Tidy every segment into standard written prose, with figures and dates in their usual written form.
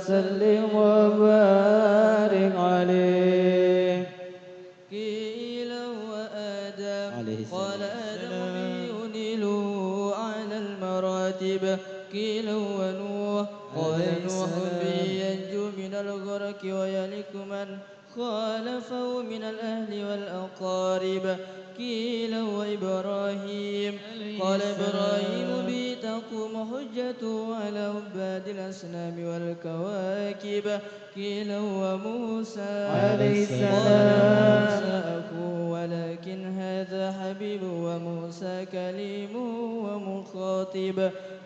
وسلم وبارك عليه. قيل وآدم قال آدم ينيل على المراتب. قيل ونوح قال نوح به ينجو من الغرق ويهلك من خالفه من الأهل والأقارب. قيل وإبراهيم قال إبراهيم به تقوم حجته على عباد الأصنام والكواكب. قيل وموسى عليه السلام قال موسى أخوه ولكن هذا حبيب وموسى كليم ومخاطب.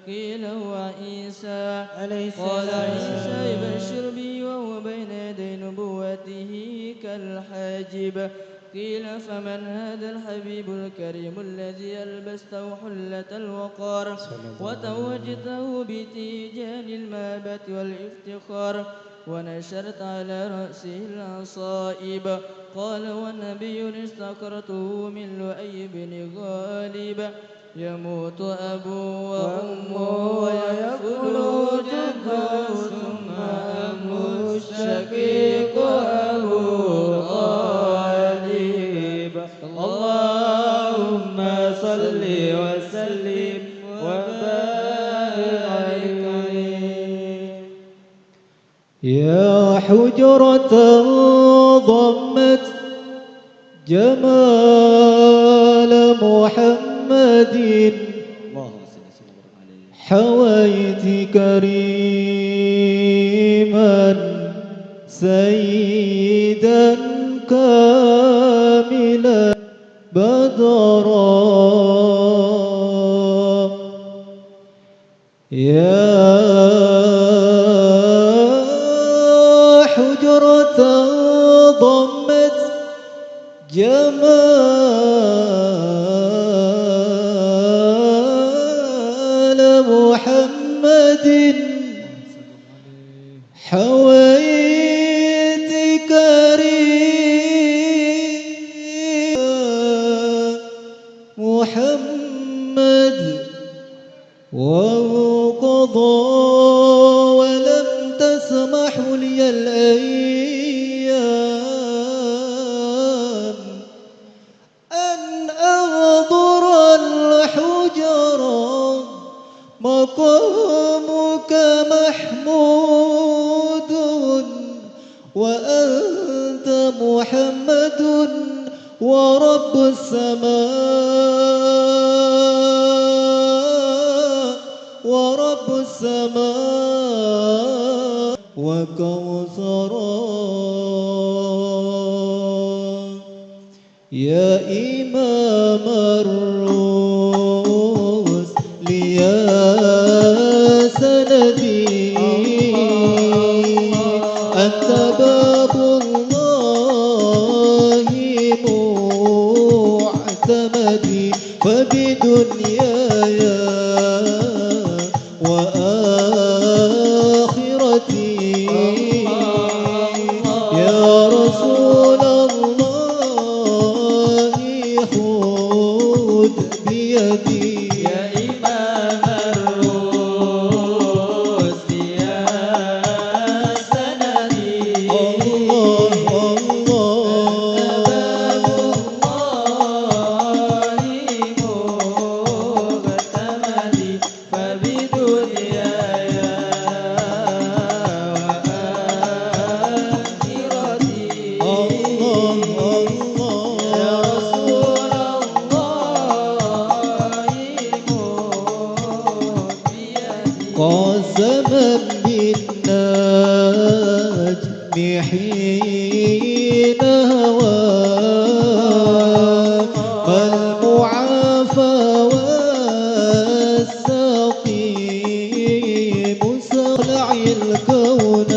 قيل وعيسى قال عيسى يبشر بي وهو بين يدي نبوته كالحاجب. قيل فمن هذا الحبيب الكريم الذي ألبسته حلة الوقار وتوجته بتيجان المهابة والافتخار ونشرت على رأسه العصائب. قال والنبي استقرته من لؤي بن غالب. يموت أبوه وأمه ويقول جده ثم أمه الشقيق أبو طالب. اللهم صل وسلم وبارك عليه. يا حجرة ضمت جمال محمد حويت كريما سيدا كاملا بدرا. يا حجرة ضمت جمال محمد حويت كريم محمد وقضى ولم تسمح لي الأيام أن أغضر الحجرة. مقامك محمود وأنت محمد ورب السماء ورب السماء وكوثرا. يا إمام الرسل يا سندي أنت باب الله معتمدي فبدنياي وآخرتي يا رسول الله خذ بيدي. يا إمام الرسل يا سندي الله الله باب الله مغتمدي فبدنياي وآخرتي الله يا الله رسول الله بيدي. قسما بالنجم حين هوى ما المعافى والسقيم سلع الكونين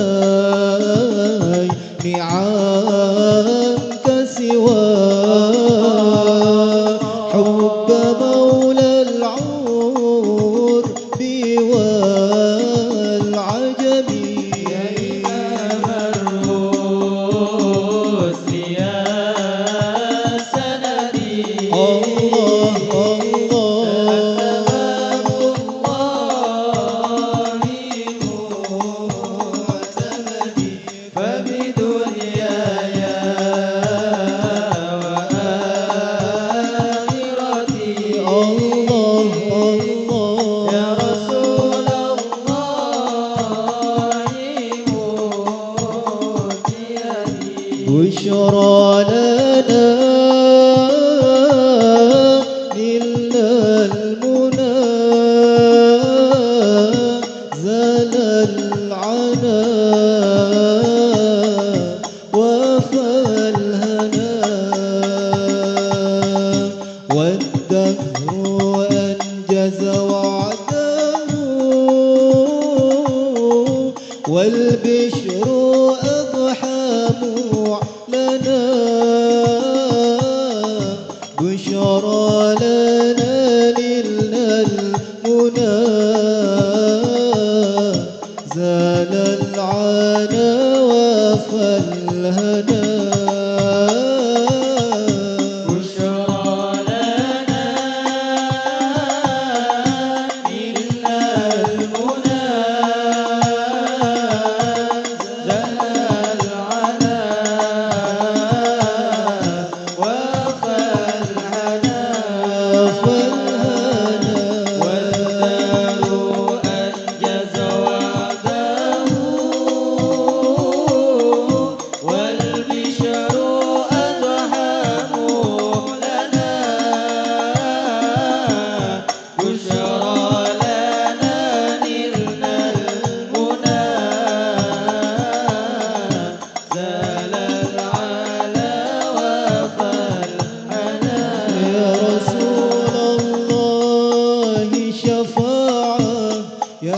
عنك سوى حب مولى العور والعجم. يا إمام الرسل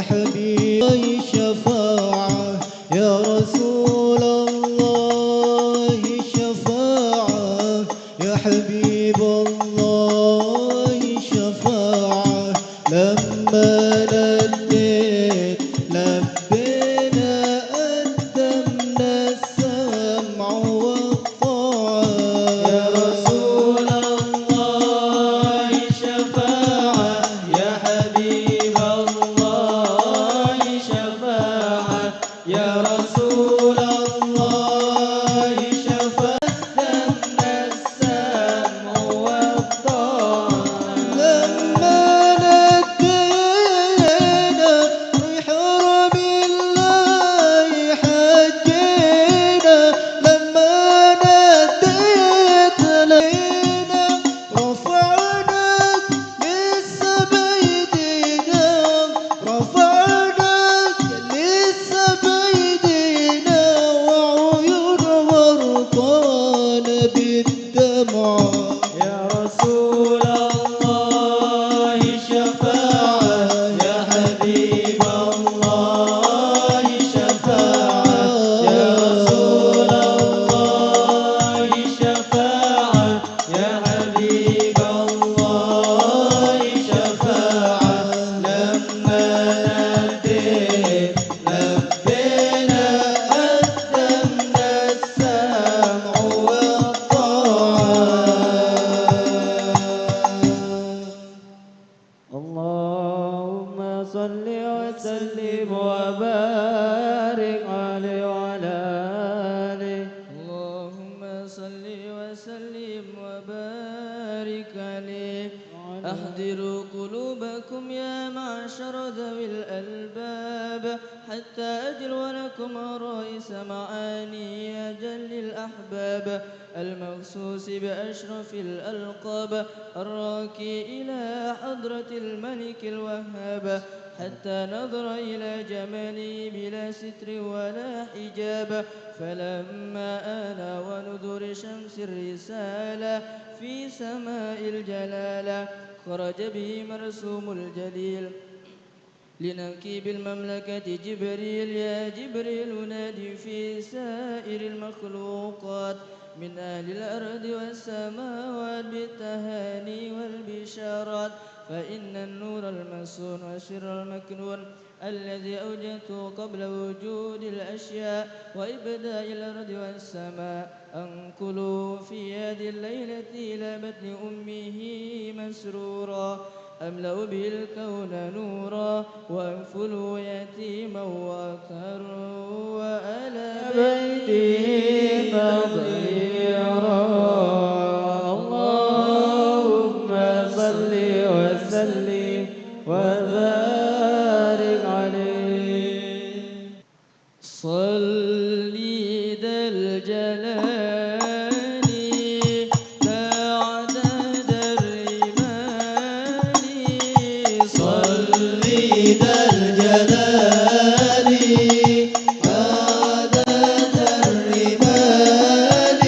حبيبي شفاعة يا رسول الله شفاعة يا حبيب الله شفاعة لما نديت لبينا قدمنا السمع والطاعة يا رسول الله شفاعة يا حبيب الله شفاعة يا رسول الله شفاعة السمع والطاعة لما ندينا ريح رب الله حجينا لما نديت لينا رفعناك لسه بيدينا رفعناك لسه بيدينا وعيون غرقان بالدمع يا رسول الله شفاعة يا حبيب الله شفاعة يا رسول الله شفاعة يا حبيب الله شفاعة لما نديت لبينا قدمنا السمع والطاعة اللهم صل وسلم وبارك عليه وعلى آله اللهم صل وسلم وبارك عليه أحضروا قلوبكم يا معشر ذوي الألباب حتى أجلو لكم رئيس معاني أجل الأحباب المخصوص بأشرف الألقاب الراكي إلى حضرة الملك الوهاب حتى نظر إلى جماله بلا ستر ولا حجاب فلما آن ونذر شمس الرسالة في سماء الجلالة خرج به مرسوم الجليل لنكيب المملكة جبريل يا جبريل نادي في سائر المخلوقات من أهل الأرض والسماوات بالتهاني والبشارات فإن النور المسون والسر المكنون الذي أوجدته قبل وجود الأشياء وإبداء الأرض والسماء أنقلوا في هذه الليلة إلى بطن أمه مسرورا أملأ به الكون نورا وأنفلوا يتيما وأكثروا وآل بيته تطهيرا اللهم صل وسلم وبارك عليه صلي ذا الجلال لا عدد الرمال صلي ذا الجلال عدد الرمال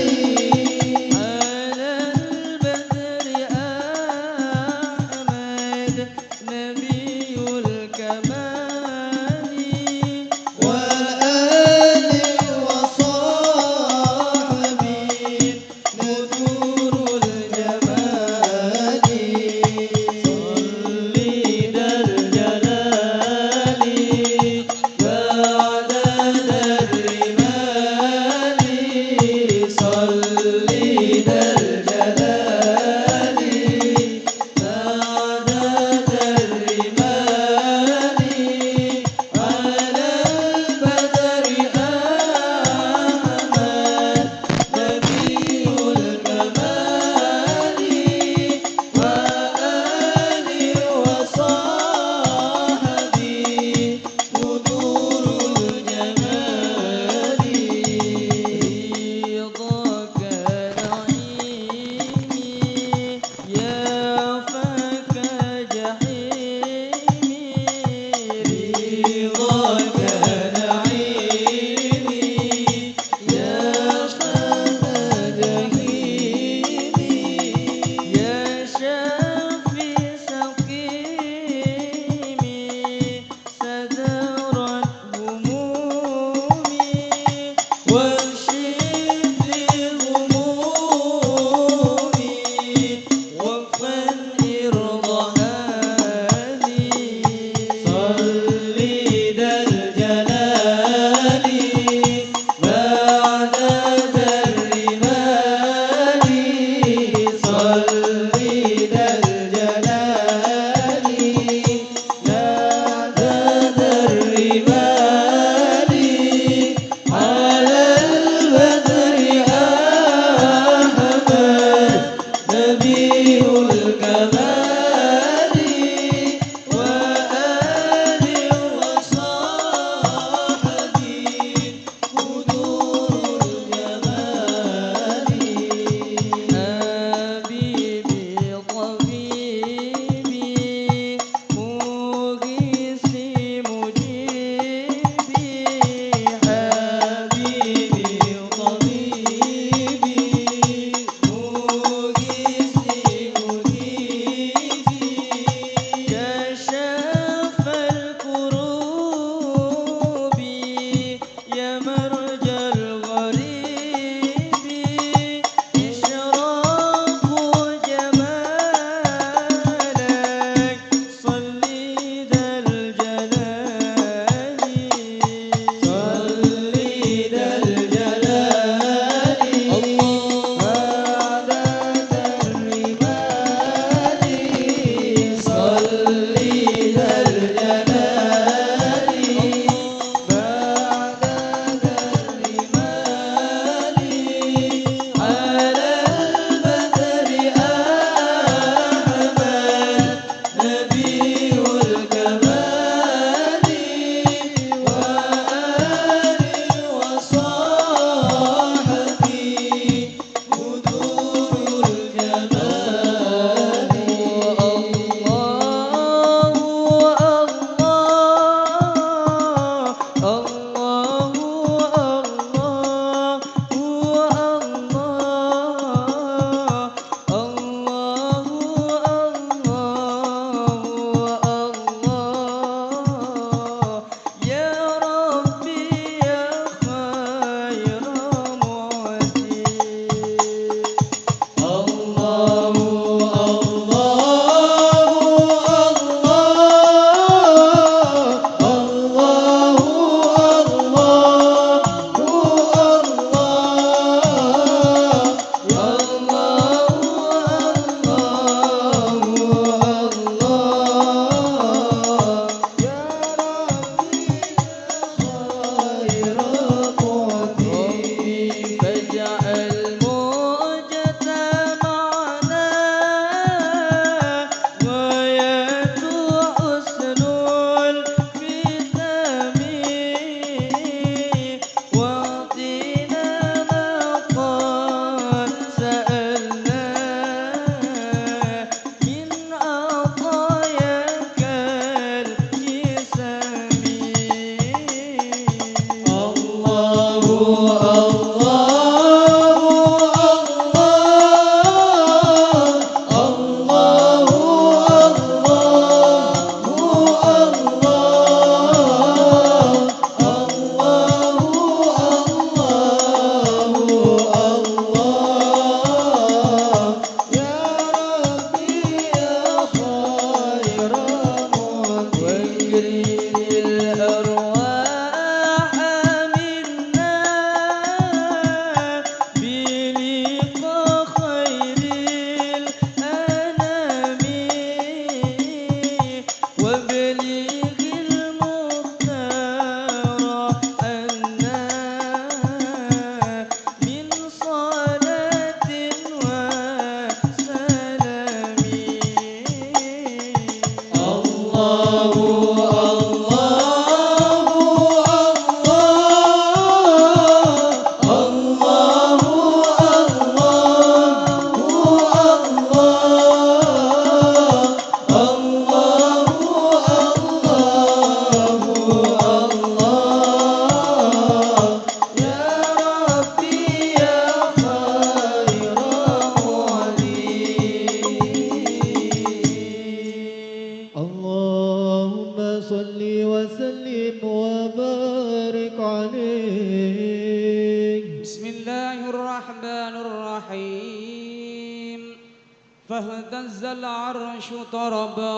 على البدر أحمد نبي الكمال وآل وصحبه نذور الجمال صلي ذا الجلال بعدد الرمال صلي ذا الجلال بعدد الرمال اللهم صل وسلم وبارك عليه. بسم الله الرحمن الرحيم. فاهتز العرش طربا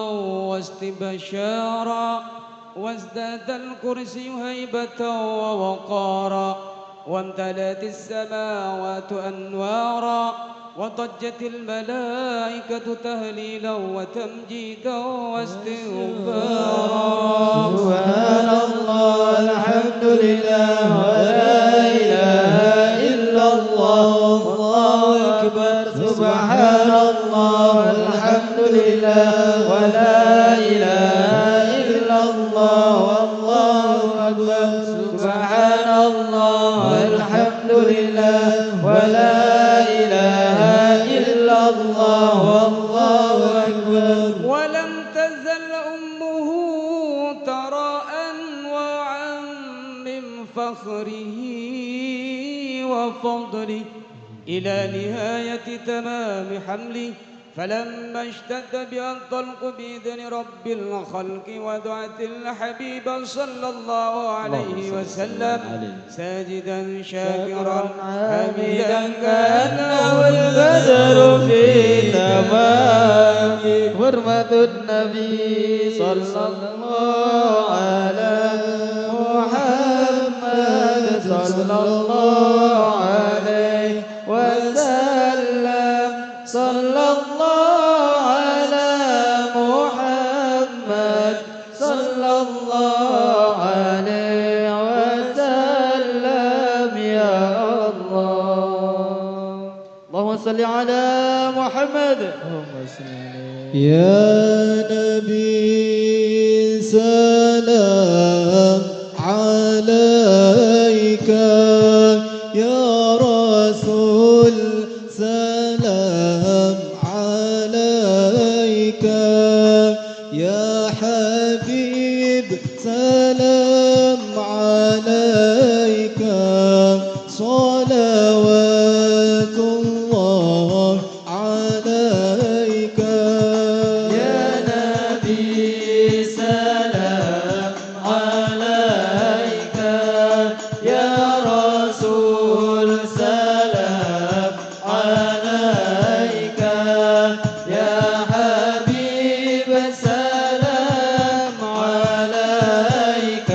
واستبشارا وازداد الكرسي هيبة ووقارا وامتلأت السماوات أنوارا وضجت الملائكة تهليلا وتمجيدا واستغفارا. سبحان الله الحمد لله ولا إله إلا الله الله أكبر. سبحان الله الحمد لله ولا إله إلا الله والله أكبر. سبحان الله الحمد لله ولا إله إلا الله والله أكبر. ولم تزل أمه ترى أنواعا من فخره وفضله إلى نهاية تمام حمله، فلما اشتد بها الطلق بإذن رب الخلق ودعت الحبيب صلى الله عليه وسلم ساجدا شاكرا حميدا كأنه البدر في تمام حرمة النبي صلى الله على محمد صلى الله عليه وسلم. صلى الله على محمد صلى الله عليه وسلم. يا الله اللهم صل على محمد. يا نبي سلام عليك، يا رسول سلام عليك، يا حبيب سلام عليك، صلوات الله عليك. يا نبي سلام عليك، يا رسول سلام عليك، يا حبيب سلام عليك،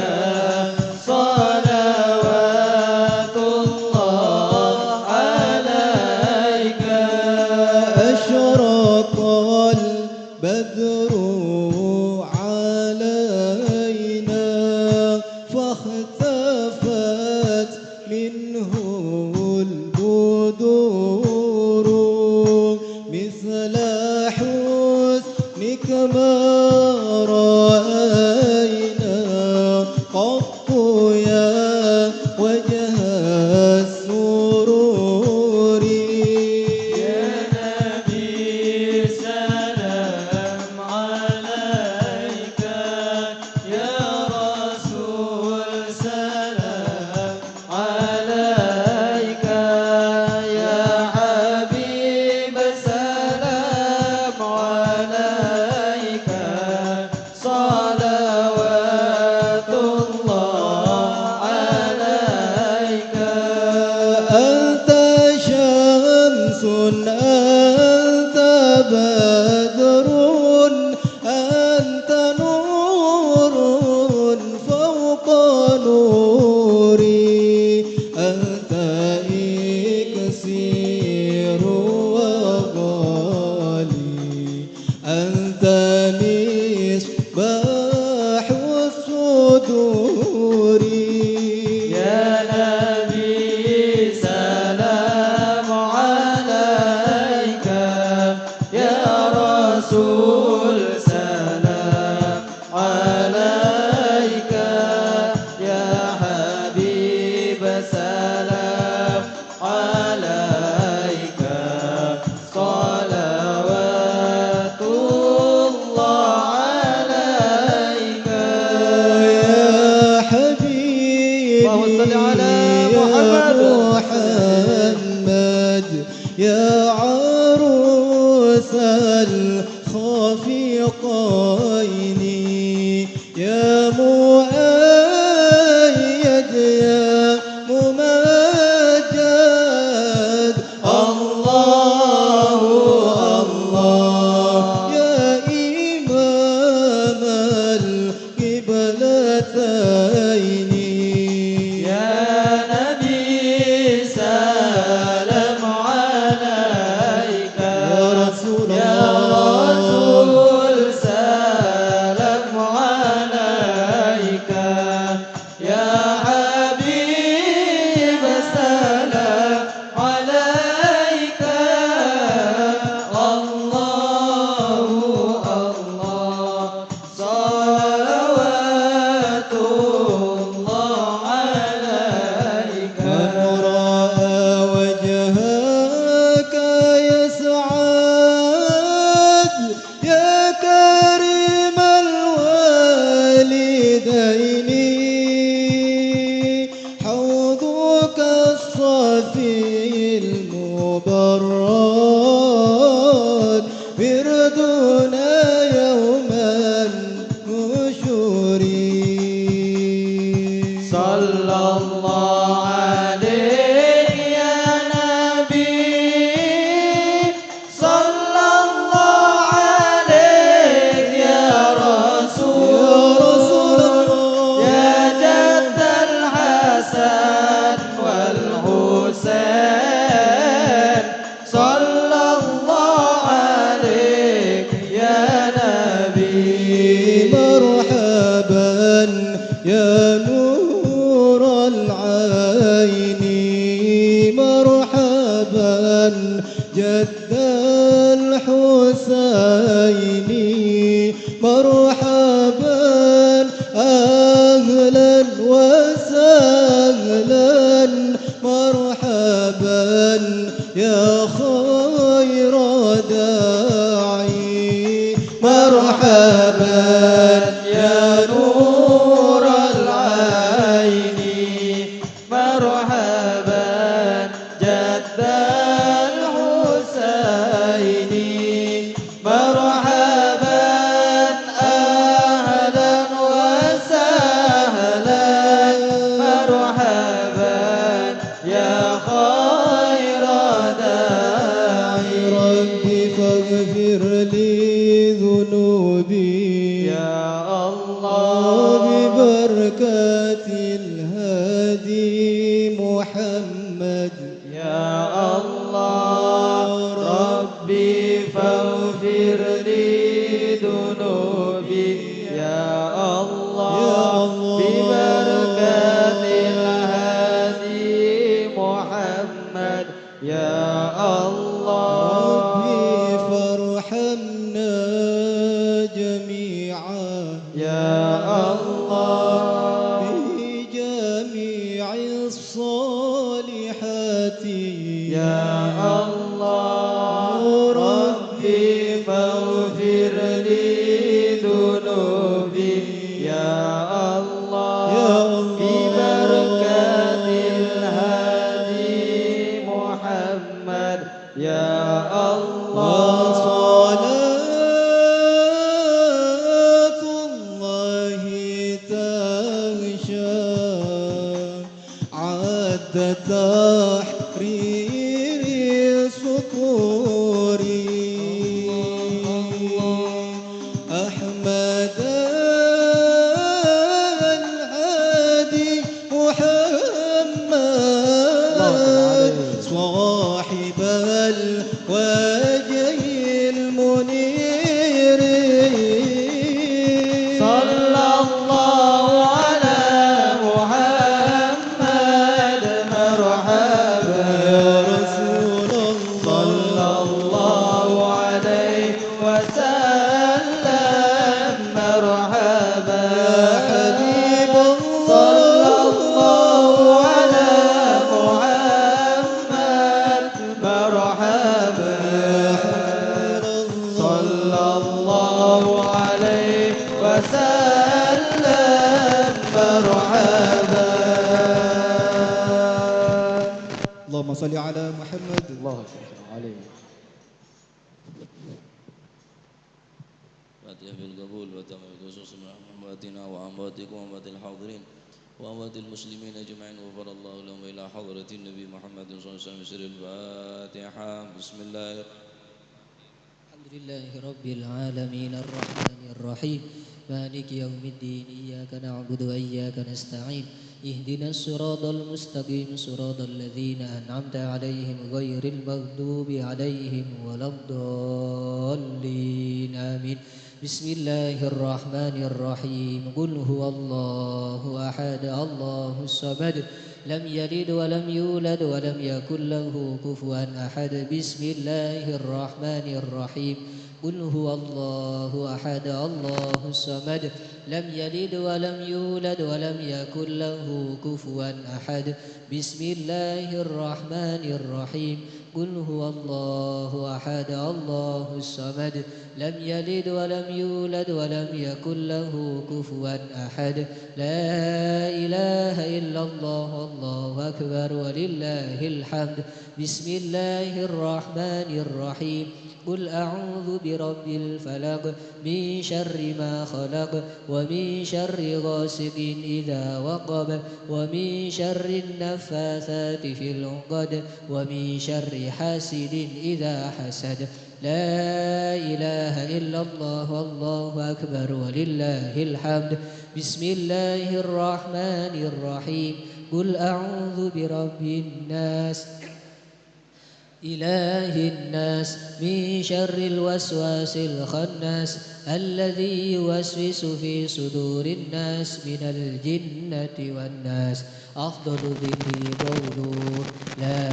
صلوات الله عليك. أشرق البدر علينا فاختفت منه البدور، مثل حسنك ما رأينا قط يا وجه السرور. يا نبي سلام عليك، يا رسول سلام عليك، يا حبيب سلام عليك، صلوات الله عليك. أنت شمس أنت بدر أنت نور فوق نوري، أنت إكسير وغالي، أنت مصباح عيني يا مؤيد يا ممجد الله الله يا إمام القبلتين يا نبي سلام عليك يا رسول يا الله رسول سلام عليك يا حبيب سلام عليك الله الله صلوات الله عليك من رأى وجهك يسعد يا كريم الوالدين حوضك الصفي المبرد بردنا يوم النشور صلى الله عليك يا نبي صلى الله عليك يا رسول يا جد الحسن والحسين صلى الله عليك يا نبي مرحبا يا نور العين مرحبا جد الحسين مرحبا أهلا وسهلا مرحبا يا خير داعي مرحبا يا نور العين مرحبا جد الحسين مرحبا أهلا وسهلا مرحبا يا خير داعي ربي فاغفر لي ذنوبي يا الله ببركة الهادي محمد يا الله ربي فاغفر لي ذنوبي يا الله ببركة الهادي محمد يا الله ربي فارحمنا جميعا يا الله بجميع الصالحات يا الله ربي فاغفر لي ذنوبي يا الله ببركة الهادي محمد يا الله وصلاة الله تغشى عد تحرير الصقور أحمد الهادي محمد صاحب الوجه المنير صلى الله على محمد مرحبا يا رسول الله صلى الله عليه وسلم مرحبا يا حبيب صلى الله الله على محمد مرحبا صلى الله عليه وسلم مرحبا اللهم صل على محمد الله عليه الفاتحة بالقبول وتمام خصوص من أمواتنا وأمواتكم وأموات الحاضرين وأموات المسلمين أجمعين وغفر الله لهم إلى حضرة النبي محمد صلى الله عليه وسلم سر الفاتحة بسم الله. الحمد لله رب العالمين الرحمن الرحيم مالك يوم الدين إياك نعبد وإياك نستعين اهدنا الصراط المستقيم صراط الذين أنعمت عليهم غير المغضوب عليهم ولا الضالين آمين. بسم الله الرحمن الرحيم قل هو الله أحد الله الصمد لم يلد ولم يولد ولم يكن له كفوا أحد. بسم الله الرحمن الرحيم قل هو الله أحد الله الصمد لم يلد ولم يولد ولم يكن له كفوا أحد. بسم الله الرحمن الرحيم قل هو الله أحد الله الصمد لم يلد ولم يولد ولم يكن له كفوا أحد. لا إله إلا الله الله أكبر ولله الحمد. بسم الله الرحمن الرحيم قل أعوذ برب الفلق من شر ما خلق ومن شر غاسق إذا وقب ومن شر النفاثات في العقد ومن شر حاسد إذا حسد. لا إله إلا الله الله أكبر ولله الحمد. بسم الله الرحمن الرحيم قل أعوذ برب الناس إله الناس من شر الوسواس الخناس الذي يوسوس في صدور الناس من الجنة والناس. أفضل ذكر قوله لا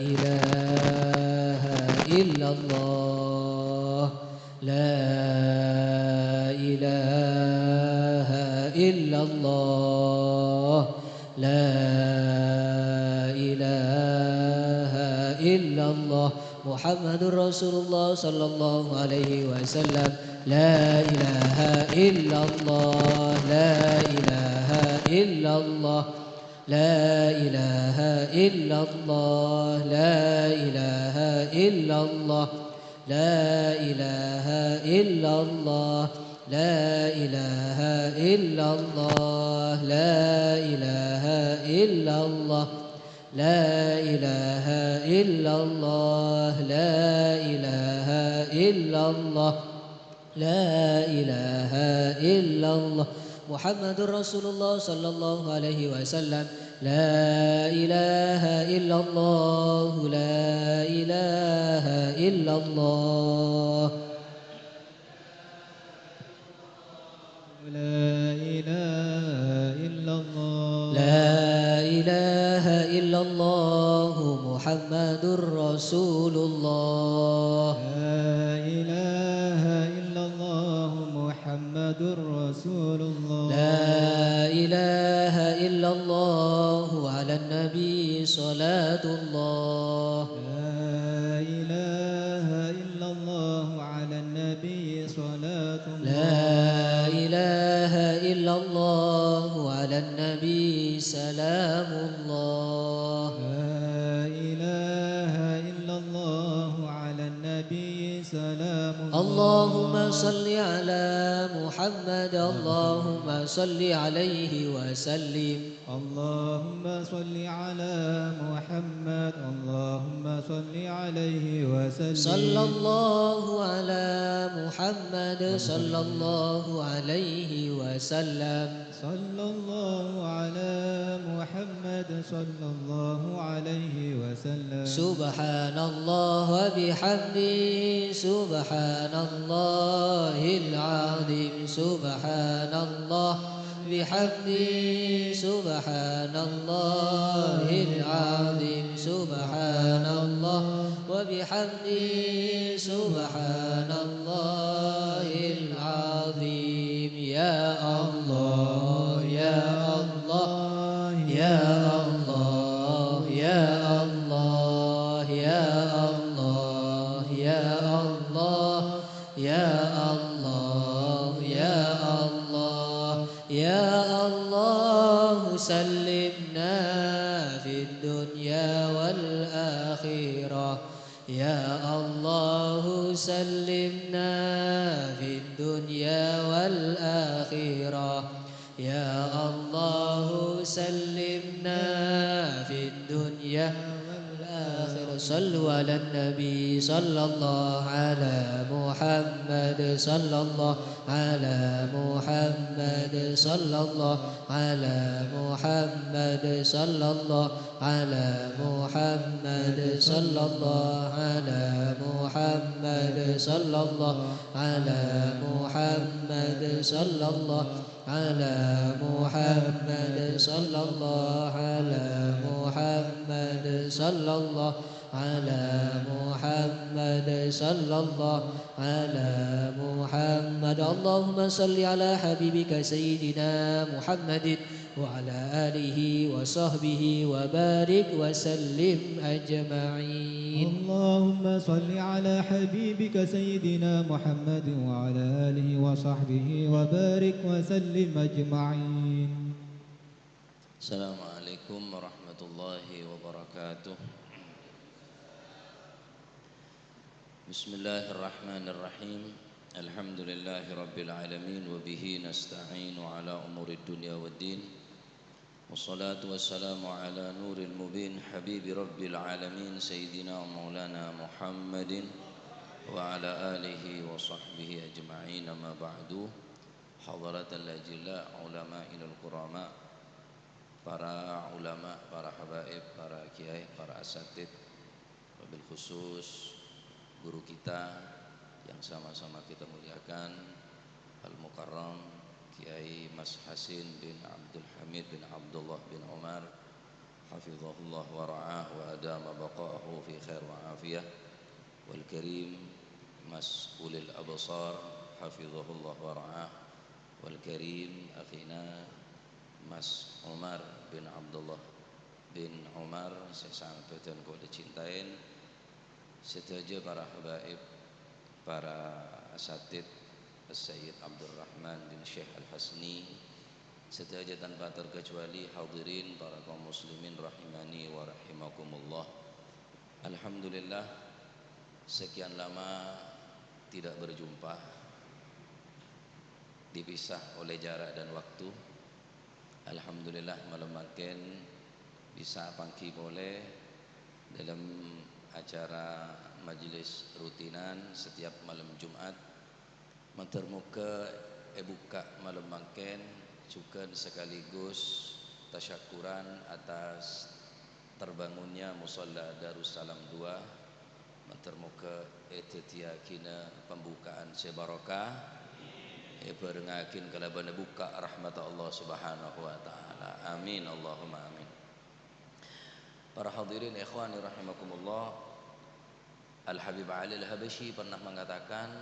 إله إلا الله لا إله إلا الله لا إله إلا الله محمد رسول الله صلى الله عليه وسلم. لا إله إلا الله لا إله إلا الله لا إله إلا الله لا إله إلا الله لا إله إلا الله لا إله إلا الله لا إله إلا الله لا إله إلا الله لا إله إلا الله لا إله إلا الله محمد رسول الله صلى الله عليه وسلم. لا إله إلا الله لا إله إلا الله لا إله إلا الله لا إله إلا الله محمد رسول الله. لا إله إلا الله محمد رسول الله لا إله إلا الله على النبي صلاة الله. لا إله إلا الله على النبي صلاة الله لا إله إلا الله على النبي سلام الله. لا إله إلا الله على النبي سلام الله اللهم صل على محمد اللهم صل عليه وسلم. اللهم صل على محمد اللهم صل عليه وسلم صلى الله على محمد صلى الله عليه وسلم. صلى الله على محمد صلى الله عليه وسلم سبحان الله وبحمده سبحان الله العظيم سبحان الله بحمده سبحان الله العظيم سبحان الله وبحمده سبحان الله العظيم. يا الله يا الله يا الله يا الله يا الله يا الله يا الله يا الله يا الله سلمنا في الدنيا والآخرة. يا الله سلمنا في الدنيا والآخرة يا الله سلمنا في الدنيا والآخرة صلوا على النبي صلى الله على محمد صلى الله على محمد صلى الله على محمد صلى الله على محمد صلى الله على محمد صلى الله على محمد صلى الله على محمد صلى الله على محمد صلى الله على محمد صلى الله على محمد اللهم صل على حبيبك سيدنا محمد وعلى آله وصحبه وبارك وسلم أجمعين اللهم صل على حبيبك سيدنا محمد وعلى آله وصحبه وبارك وسلم أجمعين. السلام عليكم ورحمة الله وبركاته. بسم الله الرحمن الرحيم. الحمد لله رب العالمين وبه نستعين على أمور الدنيا والدين والصلاة والسلام على نور المبين حبيب رب العالمين سيدنا ومولانا محمد وعلى آله وصحبه أجمعين. ما بعد حضرات الأجلاء علماء الكرماء para ulama, para habaib, para kiai, para asatid, wabil khusus guru kita yang sama-sama kita muliakan, Al-Mukarram Kiai Mas Hasin bin Abdul Hamid bin Abdullah bin Umar hafizahullah wa ra'ah wa adama baqa'ahu fi khair wa afiyah, wal karim Mas Ulil Absar hafizahullah wa ra'ah, wal karim akhina Mas Umar bin Abdullah bin Umar, saya sangat betul kau dicintain, setaja para habaib, para asatid, Sayyid Abdul Rahman bin Syekh Al-Hasni, setaja tanpa terkecuali hadirin para kaum muslimin rahimani wa rahimakumullah. Alhamdulillah, sekian lama tidak berjumpa, dipisah oleh jarak dan waktu. Alhamdulillah malam makin bisa pangki boleh dalam acara majlis rutinan setiap malam Jumat mentermuka buka malam makin juga sekaligus tasyakuran atas terbangunnya musalla Darussalam 2 mentermuka etitia kina pembukaan sebarakah perengakin kalabana buka rahmat Allah Subhanahu wa taala. Amin Allahumma amin. Para hadirin ikhwani rahimakumullah, Al-Habib Ali Al-Habashi pernah mengatakan,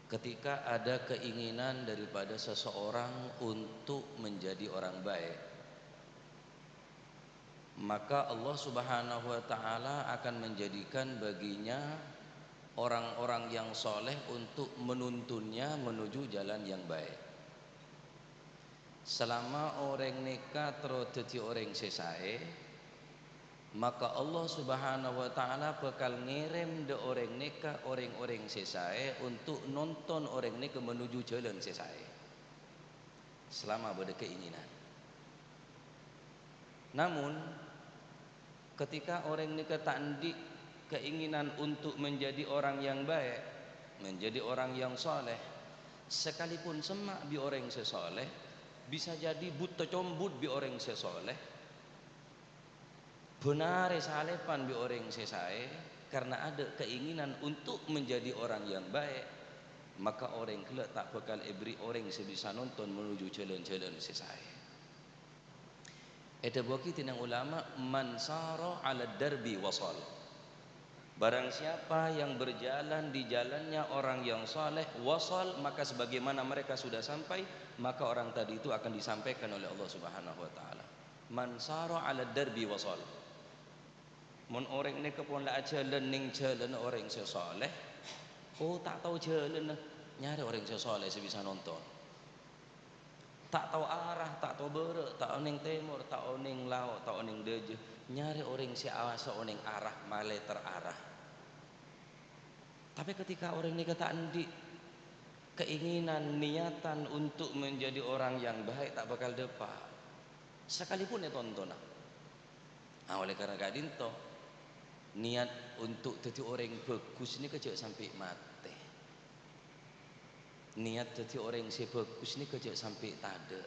ketika ada keinginan daripada seseorang untuk menjadi orang baik, maka Allah Subhanahu wa taala akan menjadikan baginya orang-orang yang soleh untuk menuntunnya menuju jalan yang baik. Selama orang nikah terus jadi orang sesae, maka Allah Subhanahu wa taala bakal ngirim de orang nikah orang-orang sesae untuk nonton orang nikah menuju jalan sesae. Selama ada keinginan. Namun ketika orang nikah tak keinginan untuk menjadi orang yang baik, menjadi orang yang soleh, sekalipun semak bi orang sesoleh, bisa jadi buta combut bi orang sesoleh, benar salepan bi orang sesae, karena ada keinginan untuk menjadi orang yang baik, maka orang kelak tak bakal beri orang sebisa nonton menuju jalan-jalan sesae. Ada bagi tinang ulama, man sara ala darbi wasal. Barang siapa yang berjalan di jalannya orang yang saleh wasal, maka sebagaimana mereka sudah sampai, maka orang tadi itu akan disampaikan oleh Allah Subhanahu wa taala. Man sara 'ala darbi wasal. Mun orang ni kepon la jalan ning jalan orang saleh, oh tak tahu jalan nyari orang saleh sebisa nonton. Tak tahu arah, tak tahu beurek, tak tahu ning timur, tak tahu ning laut, tak tahu ning dejeh, nyari orang si awasa ning arah male terarah. Tapi ketika orang ini kata andi keinginan, niatan untuk menjadi orang yang baik tak bakal dapat. Sekalipun ya tonton. Nah, oleh karena kadin to niat untuk jadi orang bagus ini kejak sampai mati. Niat jadi orang yang bagus ini kejak sampai tada.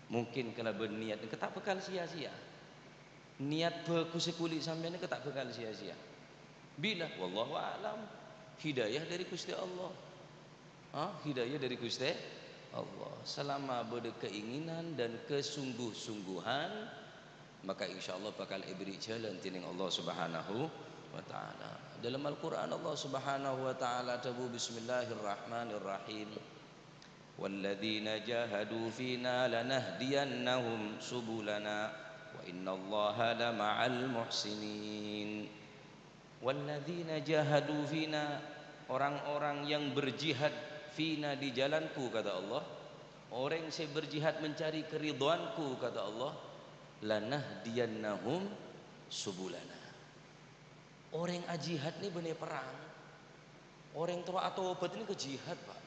Mungkin kalau berniat ini tak bakal sia-sia. Niat bagus kulit sampai ini tak bakal sia-sia. Bila wallahu alam, hidayah dari Gusti Allah. Hidayah dari Gusti Allah. Selama berkeinginan dan kesungguh-sungguhan, maka insyaallah bakal diberi jalan tining Allah Subhanahu wa taala. Dalam Al-Qur'an Allah Subhanahu wa taala tabu bismillahirrahmanirrahim. Walladzina jahadu fina lanahdiyannahum subulana wa innallaha lama'al muhsinin. Walladzina jahadu fina, orang-orang yang berjihad fina di jalanku kata Allah. Orang yang berjihad mencari keridhaanku kata Allah. Lanahdiyannahum subulana. Orang jihad ni benar perang. Orang tua atau obat ini ke jihad Pak.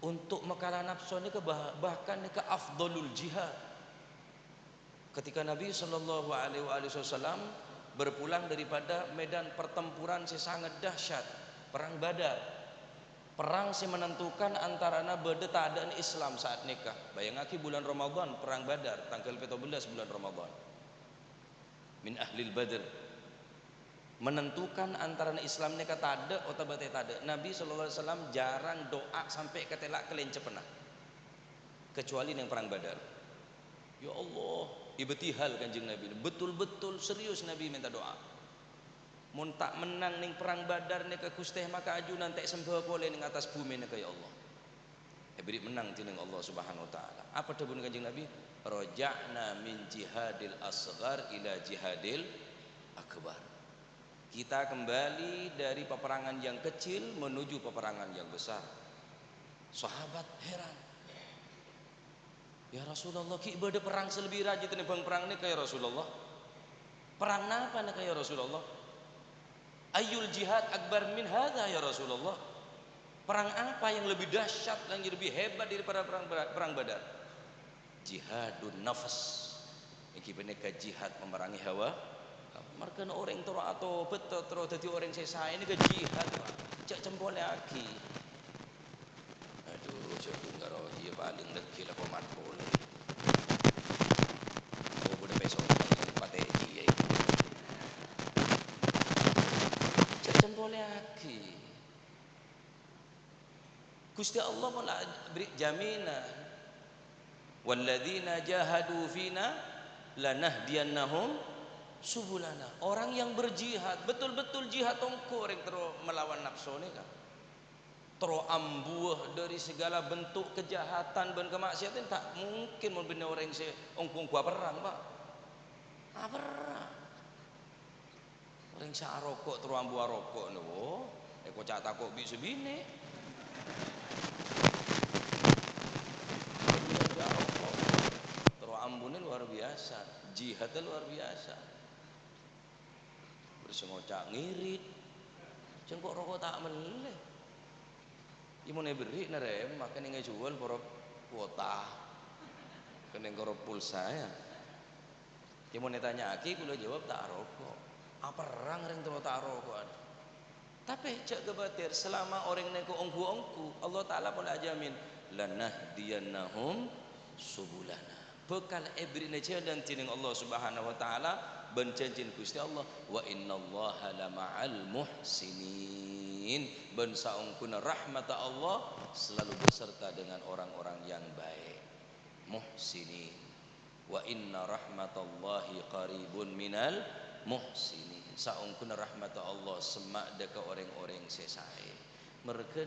Untuk makalah nafsu ni ke bahkan ni ke afdalul jihad. Ketika Nabi SAW berpulang daripada medan pertempuran yang sangat dahsyat, perang Badar. Perang yang menentukan antara berdetadaan Islam saat nikah. Bayangaki bulan Ramadan, perang Badar, tanggal 14 bulan Ramadan. Min ahlil Badr. Menentukan antara Islam nikah tada atau bate tada. Nabi SAW jarang doa sampai ketelak kelencepenah. Kecuali yang perang Badar. Ya Allah, ibtihal kanjeng Nabi. Betul-betul serius Nabi minta doa. Mun tak menang ning perang Badar ni ke Gusti maka aju nanti sembah boleh ning atas bumi ni ke ya Allah. Beri menang tining Allah Subhanahu wa taala. Apa debun kanjeng Nabi? Raja'na min jihadil asghar ila jihadil akbar. Kita kembali dari peperangan yang kecil menuju peperangan yang besar. Sahabat heran. Ya Rasulullah, ki bade perang selebih rajin tinimbang perang ni kaya Rasulullah. Perang apa ni kaya Rasulullah? Ayyul jihad akbar min hadza ya Rasulullah. Perang apa yang lebih dahsyat dan lebih hebat daripada perang Badar? Jihadun nafas. Iki beneka jihad memerangi hawa. Markan orang toro atau betul toro dadi orang sesai ini ke jihad Pak. Cak cempol lagi. Aduh, cak ngaro dia paling legi lah pemat boleh. Oh, udah besok pateki ya. Cak cempol lagi. Gusti Allah malah beri jaminan. Walladzina jahadu fina lanahdiyannahum subulana. Orang yang berjihad, betul-betul jihad tongko orang terus melawan nafsu ni kan. Terus ambuh dari segala bentuk kejahatan dan kemaksiatan, tak mungkin membina orang yang ongkong gua perang Pak. Perang. Orang yang rokok terus ambuh rokok ni, kocak takut bisa bini. Terus ambuh ni luar biasa, jihadnya luar biasa. Bersengocak ngirit cengkok rokok tak meleleh imune beri narem makan yang jual korok kuota kena korok pulsa ya imune tanya aki kula jawab tak rokok apa perang ring terus tak rokok tapi cak kebatir selama orang neko ongku Allah Ta'ala pun ajamin lanahdiyannahum subulana bekal ebrine jalan tining Allah Subhanahu wa taala benjanjin Gusti Allah wa innallaha lama'al muhsinin ben saungkuna rahmat Allah selalu beserta dengan orang-orang yang baik muhsinin wa inna rahmatallahi qaribun minal muhsinin saungkuna rahmat Allah semak deka orang-orang sesai mereka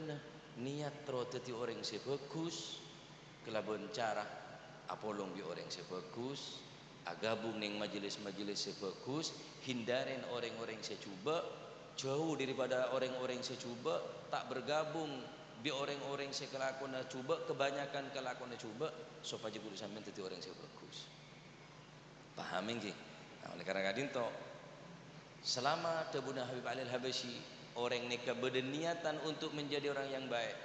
niat terus dadi orang sebagus kelabon cara apolong di orang sebagus agabung ning majelis-majelis sebagus hindarin orang-orang secuba jauh daripada orang-orang secuba tak bergabung di orang-orang sekelakona cuba kebanyakan kelakona cuba supaya kudu sampean dadi orang sebagus paham nggih nah oleh karena kadin to selama Tabuna Habib Ali Al-Habasyi orang ni berniatan untuk menjadi orang yang baik,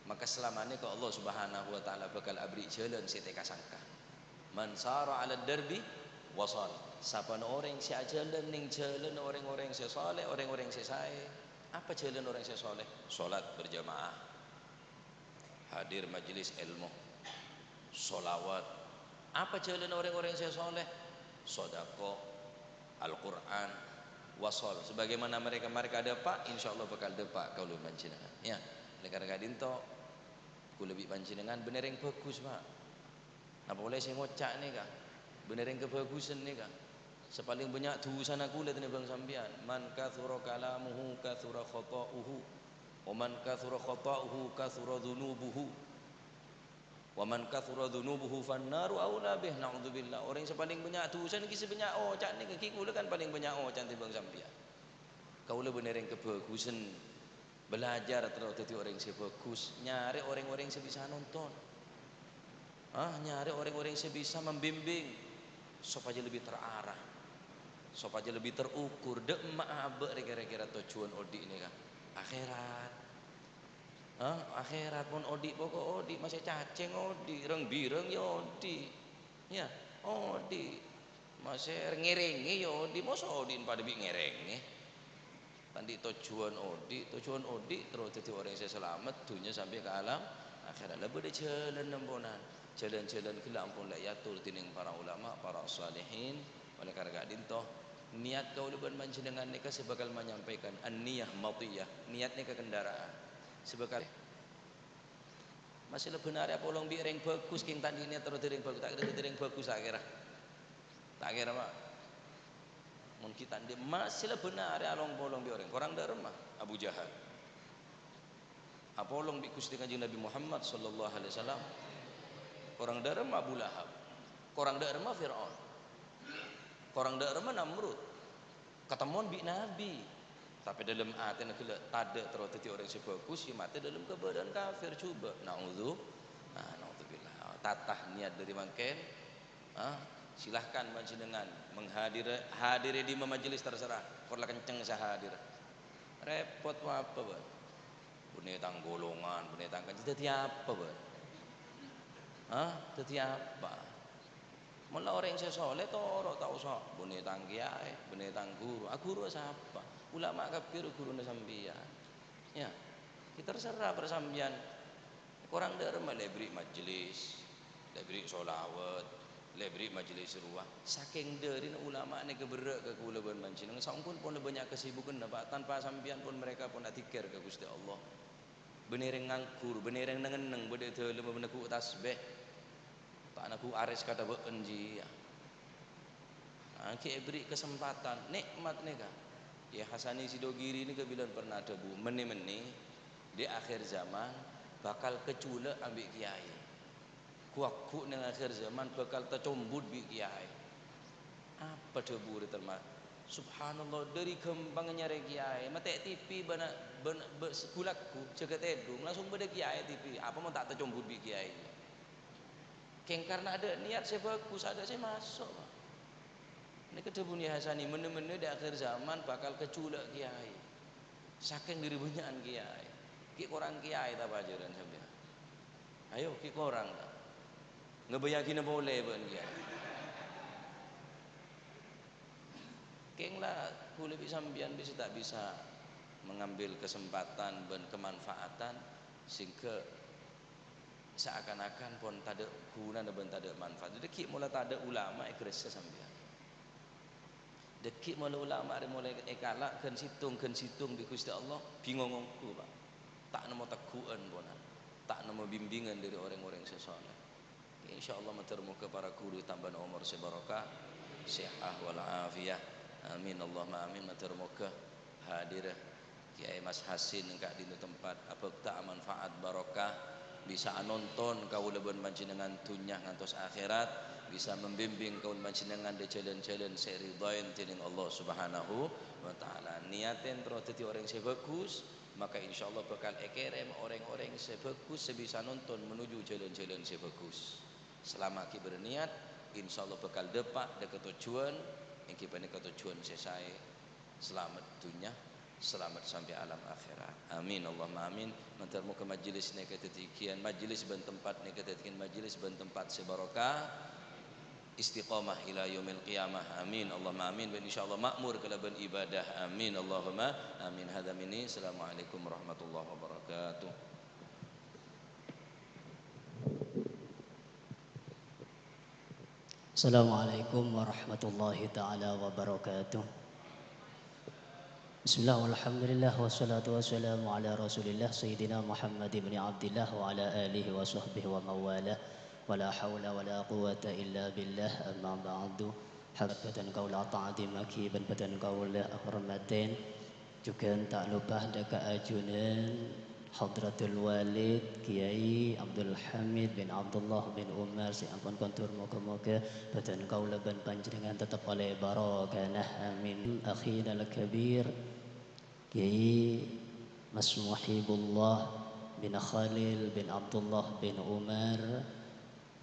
maka selamanya ke Allah Subhanahu wa taala bakal abri jalan seteka sangka. Man sara 'ala darbi wasal. Siapa orang si jalan ning jalan orang-orang si saleh, orang-orang si sae. Apa jalan orang si saleh? Salat berjamaah, hadir majelis ilmu, solawat. Apa jalan orang-orang si saleh? Sedekah, Al-Qur'an, wasal. Sebagaimana mereka dapat, insyaallah bakal dapat kaulun panjenengan. Ya, negara dinto ku lebih panjenengan bener yang bagus, Pak. Apa boleh saya ngocak ni kah? Bener yang kebagusan ni kah? Sepaling banyak tulisan aku lihat ni bang sambian. Man kathura kalamuhu kathura khata'uhu, wa man kathura khata'uhu kathura dhunubuhu, wa man kathura dhunubuhu fannaru aula bih. Naudzubillah. Orang yang sepaling banyak tulisan kisah banyak cak ni kaki kula kan paling banyak cantik bang sambian. Kau le bener yang kebagusan belajar terus jadi orang yang bagus, nyari orang-orang yang bisa nonton, nyari orang-orang yang bisa membimbing supaya lebih terarah, supaya lebih terukur. Dek mak abe kira-kira tujuan odi ini kan akhirat. Akhirat pun odi pokok odi masih cacing odi, reng bireng ya odi, ya odi masih ngerengi ya odi, masa odi pada bi ngerengi. Tadi tujuan odi terus jadi orang yang selamat dunia sampai ke alam akhirat. Lebih ada jalan nembonan, jalan-jalan kila ampun la yatul tining para ulama, para salihin. Oleh karena dintoh niat kau leban panjenengan nika sebakal menyampaikan an-niyah matiyah, niat nika kendaraan sebakal masih lebih benar apa long bireng bagus king tadi niat terus direng bagus tak ada direng bagus tak kira mak mun kita dia masih lebih benar along bolong bi orang korang dah remah Abu Jahal apa long bi Gusti Kanjeng Nabi Muhammad sallallahu alaihi wasallam, korang dah remah Abu Lahab, korang dah remah Firaun, korang dah remah Namrud, ketemuan bi Nabi, tapi dalam hati nak ada terus teti orang sebagus si mati dalam keberadaan kafir cuba. Naudzubillah. Tatah niat dari mangken, silahkan panjenengan hadiri di majelis terserah. Korla kenceng sahadir. Repot apa bah? Bunetang golongan, bunetang kan jadi apa bah? Jadi apa? Mula orang yang soleh toro tak usah bunetang kiai, bunetang guru. Guru siapa? Ulama kafir guru sambian. Ya, kita terserah persambian. Korang derma lebri majelis, lebri solawat, lebri majelis ruah. Saking derin ulama ni keberak ke kula ban mancing. Saungkun pun banyak kesibukan dapat tanpa sambian pun mereka pun nak tikir ke Gusti Allah. Benereng ngangkur, benereng nengeneng, bede teu lemu beneku tasbih. Tak naku aris kata beunji. Ki beri kesempatan, nikmat ni kah? Ya Hasani Sidogiri ni kebilan pernah ada bu meni-meni di akhir zaman bakal keculek ambil kiai. Kuak-kuak nang akhir zaman bakal tercombut bi kiai. Apa debu terma? Subhanallah dari kembang nyari kiai, mate TV bana sekulakku jaga tedung langsung beda kiai TV. Apa mau tak tercombut bi kiai? Keng karena ada niat saya bagus, ada saya masuk. Ini kedebun ya Hasani mene-mene di akhir zaman bakal keculek kiai. Saking diri banyakan kiai. Ki korang kiai tak pajaran sampean. Ayo ki korang tak. Ngebayangin boleh ben kiai. Keng lah ku lebih sampean bisa tak bisa mengambil kesempatan dan kemanfaatan sehingga seakan-akan pun tak ada guna dan tak ada manfaat. Jadi ki mula tak ada ulama ikresa sampean. Dekik mula ulama ada mulai ekalak kan situng di Gusti Allah bingung ngongku Pak. Tak nemu teguhan pun, tak nemu bimbingan dari orang-orang sesoleh. Insyaallah matur muka para guru tambah umur sebarokah, sehat wal afiyah. Amin Allahumma amin matur muka hadir Kiai Mas Hasin engkak di tempat apa tak manfaat barokah bisa nonton kau leban panjenengan tunyah ngantos akhirat bisa membimbing kau panjenengan di jalan-jalan seridain tining Allah Subhanahu wa taala. Niatin terus dadi orang yang bagus maka insyaallah bakal ekerem orang-orang yang bagus sebisa nonton menuju jalan-jalan yang bagus. Selama kita berniat insyaallah bakal dapat dekat tujuan yang kita ni tujuan selesai selamat dunia selamat sampai alam akhirat. Amin Allahumma amin. Mantar muka majlis ni ketetikian majlis ben tempat ni ketetikian majlis ben tempat sebarokah istiqamah ila yaumil qiyamah. Amin Allahumma amin. Dan insyaallah makmur kala ben ibadah. Amin Allahumma amin. Hadza minni. Assalamualaikum warahmatullahi wabarakatuh. Assalamualaikum warahmatullahi taala wabarakatuh. Bismillah walhamdulillah wassalatu wassalamu ala rasulillah Sayyidina Muhammad ibn Abdillah wa ala alihi wa sahbihi wa mawala wa la hawla wa la quwata illa billah amma ba'du. Habatan kaula ta'ati makiban batan kaula hormatin juga tak lupa dekat ajunan Hadratul Walid Kiai Abdul Hamid bin Abdullah bin Umar si ampun kontur moga-moga batan kaula ban panjenengan tetap oleh barakah. Amin. Akhina al-kabir Kiai Mas Muhibullah bin Khalil bin Abdullah bin Umar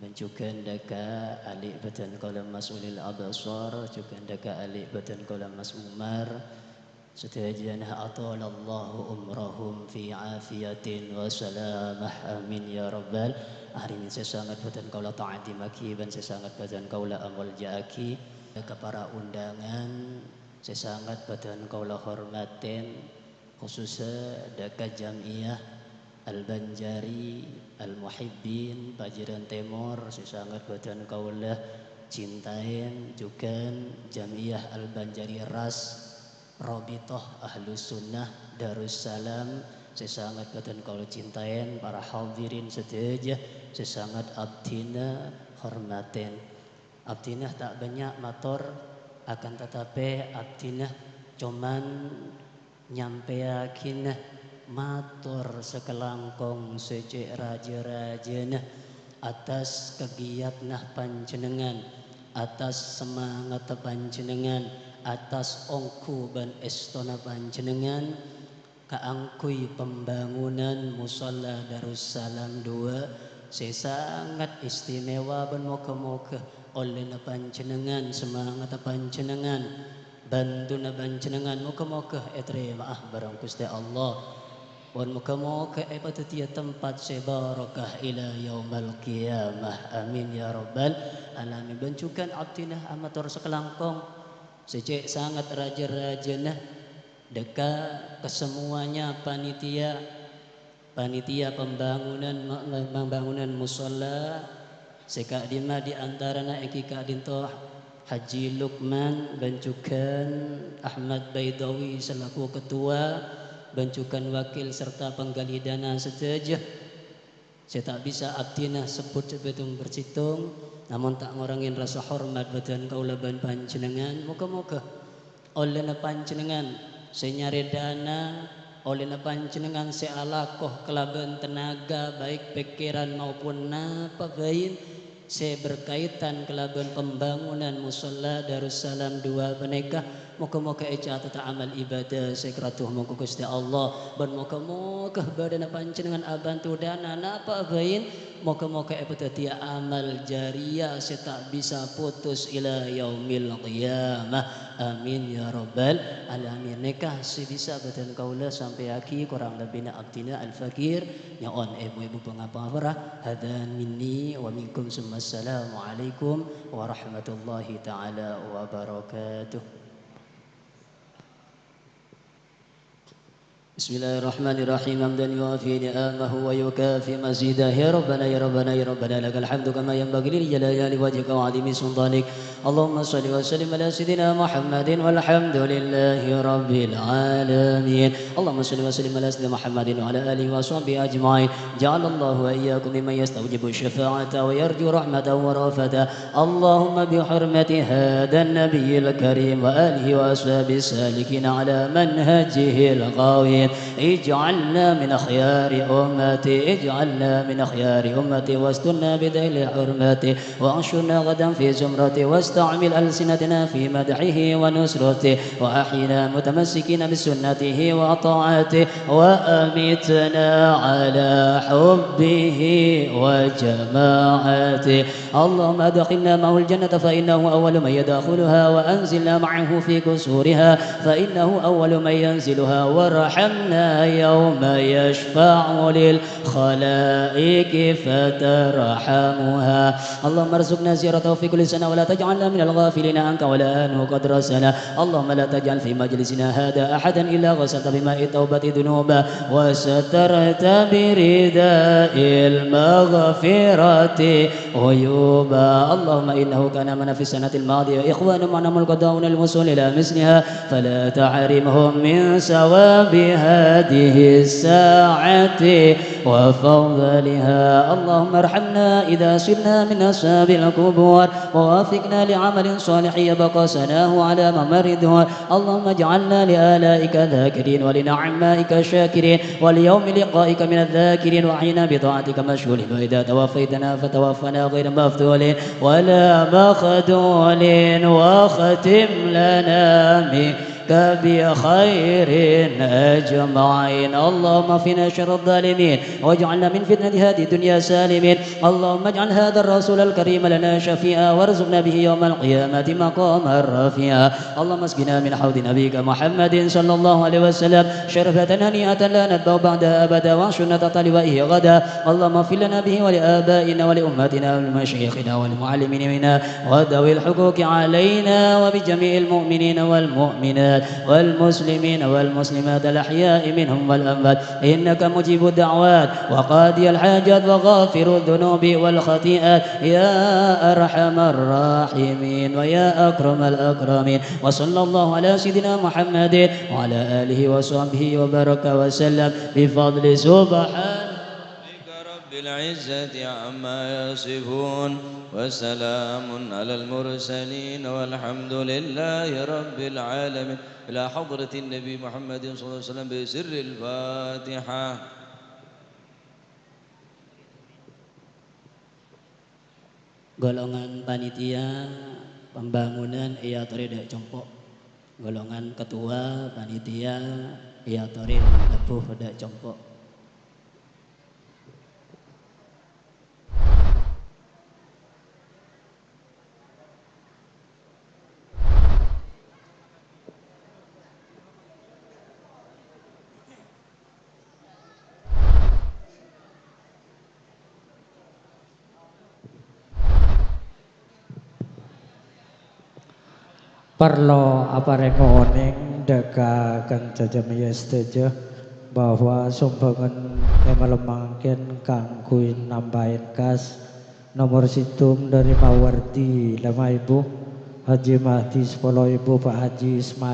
mencukan daka alik batan kaula Mas'ulil Abasar cukan daka alik batan kaula Mas Umar setajana atalallahu umrahum fi afiyatin wa salamah. Amin ya rabbal alamin. Sesangat batan kaula taati makiban sesangat batan kaula amal jaaki ke para undangan sesangat batan kaula hormatin khususnya daka Jamiah Al-Banjari Al-Muhibbin Pajiran Timur sesangat batan kaula cintain juga Jamiah Al-Banjari Ras Rabithah Ahlus Sunnah Darussalam sesangat batan kaula cintain para hadirin sedaja sesangat abdina hormatin. Abdina tak banyak matur akan tetapi abdina cuman nyampeakin matur sekelangkong sejak raja-rajana atas kegiatnah panjenengan, atas semangat panjenengan, atas ongku ban estona panjenengan kaangkui pembangunan musalla Darussalam 2 sangat istimewa ban moga-moga oleh panjenengan semangat panjenengan banduna panjenengan moga-moga terima barang Gusti Allah wan moga-moga patutia tempat sebarakah ila yaumil qiyamah. Amin ya rabbal alamin. Bencukan abdinah amator sekelangkong sejak sangat raja-rajana deka kesemuanya panitia pembangunan musalla sekak dima di antarana ekika dintoh Haji Lukman bencukan Ahmad Baidawi selaku ketua bencukan wakil serta penggali dana sedaja. Saya tak bisa abdina sebut sebetung bercitung namun tak ngurangin rasa hormat badan kaula ban panjenengan. Moga-moga oleh panjenengan saya nyari dana oleh panjenengan saya alakoh kelaban tenaga baik pikiran maupun napa bayin saya berkaitan kelaban pembangunan musalla Darussalam 2 menikah. Moga-moga eja tata amal ibadah sekratuh moga Gusti Allah ban moga-moga badan panjenengan abantu dana napa bayin moga-moga epetatia amal jariyah saya tak bisa putus ila yaumil qiyamah. Amin ya rabbal alamin. Nikah si bisa badan kaula sampai aki kurang lebihna abdina al-fakir nyaon ibu-ibu pengapa hadan minni wa minkum assalamu alaikum warahmatullahi taala wabarakatuh. Bismillahirrahmanirrahim. Hamdan yuafi ni'amahu wa yukafi mazidah. Ya Rabbana ya Rabbana ya Rabbana lakal hamdu kama yanbaghi li jalali wajhika wa 'azimi sultanik. Allahumma shalli wa sallim ala sayyidina Muhammadin walhamdulillahi rabbil alamin. Allahumma shalli wa sallim ala sayyidina Muhammadin wa ala alihi wa sahbihi ajma'in. Ja'alallahu wa iyyakum mimman yastawjibu syafa'ata wa yarju rahmatahu wa rafata. Allahumma bi hurmati hadan nabiyil karim wa alihi wa ashabihi salikin ala manhajihil qawim. الضالين اجعلنا من خيار أمتي اجعلنا من خيار أمتي واستنا بذيل حرمته وانشرنا غدا في زمرته واستعمل ألسنتنا في مدحه ونصرته وأحينا متمسكين بسنته وطاعته وأمتنا على حبه وجماعته اللهم أدخلنا معه الجنة فإنه أول من يدخلها وأنزلنا معه في كسورها فإنه أول من ينزلها وارحمنا يوم يشفع للخلائق فترحمها اللهم ارزقنا زيارته في كل سنة ولا تجعلنا من الغافلين عنك ولا أنه قد رسنا اللهم لا تجعل في مجلسنا هذا أحدا إلا غسلت بماء التوبة ذنوبا وسترت برداء المغفرة عيوبا اللهم إنه كان من في السنة الماضية إخوان معنا القضاء الوصول إلى مثلها فلا تعرمهم من ثواب هذه الساعة وفضلها اللهم ارحمنا إذا صرنا من أصحاب القبور ووافقنا لعمل صالح يبقى سناه على ممر الدهور اللهم اجعلنا لآلائك ذاكرين ولنعمائك شاكرين وليوم لقائك من الذاكرين وحين بطاعتك مشغولين وإذا توفيتنا فتوفنا غير مفتولين ولا مخذولين واختم لنا منك بخير أجمعين اللهم فينا شر الظالمين واجعلنا من فتنة هذه الدنيا سالمين اللهم اجعل هذا الرسول الكريم لنا شفيعا وارزقنا به يوم القيامة مقاما رفيعا اللهم اسقنا من حوض نبيك محمد صلى الله عليه وسلم شربة هنيئة لا نتبع بعدها أبدا وانشرنا تحت لوائه غدا اللهم اغفر لنا به ولآبائنا ولأمتنا ولمشايخنا والمعلمين منا وذوي الحقوق علينا وبجميع المؤمنين والمؤمنات والمسلمين والمسلمات الأحياء منهم والأموات إنك مجيب الدعوات وقاضي الحاجات وغافر الذنوب والخطيئات يا أرحم الراحمين ويا أكرم الأكرمين وصلى الله على سيدنا محمد وعلى آله وصحبه وبارك وسلم بفضل سبحان رب العزة عما يصفون وسلام على المرسلين والحمد لله رب العالمين إلى حضرة النبي محمد صلى الله عليه وسلم بسر الفاتحة. Golongan panitia pembangunan Iyatori Dek Compok, golongan ketua panitia Iyatori Lebuh Dek Compok. Perlo aparengoning deka kancajamaya setuju bahwa sumbangan yang melemangkan kangkuin nambahin kas nomor situm dari Mawardi 5.000 Haji Mahdi 10.000 Pak Haji Ismail